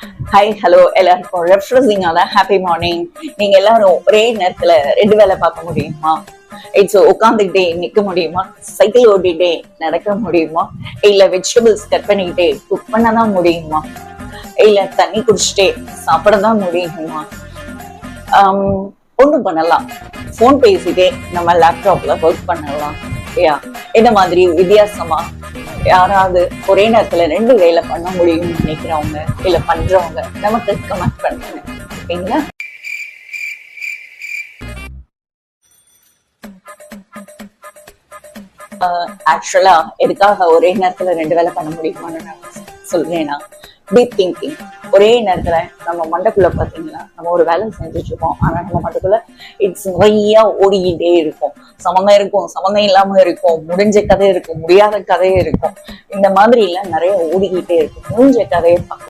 Hi hello எல்லாருக்கும் ரெஃப்ரெஷிங்கான happy morning. நீங்க எல்லாரும் ஒரே நேரத்துல 2 வேலை பார்க்க முடியுமா? இட்ஸ் உட்காந்துக்கிட்டே நிக்க முடியுமா? சைக்கிள் ஓட்டிட்டே நடக்க முடியுமா? இல்ல வெஜிடபிள்ஸ் கட் பண்ணிக்கிட்டே குக் பண்ணதான் முடியுமா? இல்ல தண்ணி குடிச்சிட்டே சாப்பிடதான் முடியுமா? ஒண்ணும் பண்ணலாம், போன் பேசிட்டே நம்ம லேப்டாப்ல ஒர்க் பண்ணலாம். இந்த மாதிரி வித்தியாசமா யாராவது ஒரே நேரத்துல 2 வேலை பண்ண முடியும்னு நினைக்கிறவங்க இல்ல பண்றவங்க நமக்கு கமெண்ட் பண்ணுங்க. ஓகேங்களா? ஆக்சுவலா எதுக்காக ஒரே நேரத்துல 2 வேலை பண்ண முடியுமான்னு நான் சொல்றேன்னா, டீப் திங்கிங். ஒரே நேரத்துல நம்ம மண்டக்குள்ள பாத்தீங்கன்னா நம்ம ஒரு வேலை செஞ்சுட்டு இருக்கோம், ஆனா நம்ம மண்டக்குள்ள இட்ஸ் நிறைய ஓடிக்கிட்டே இருக்கும். சம்மந்தம் இருக்கும், சம்மந்தம் இல்லாம இருக்கும், முடிஞ்ச கதை இருக்கும், முடியாத கதையே இருக்கும். இந்த மாதிரி எல்லாம் நிறைய ஓடிக்கிட்டே இருக்கும். முடிஞ்ச கதையை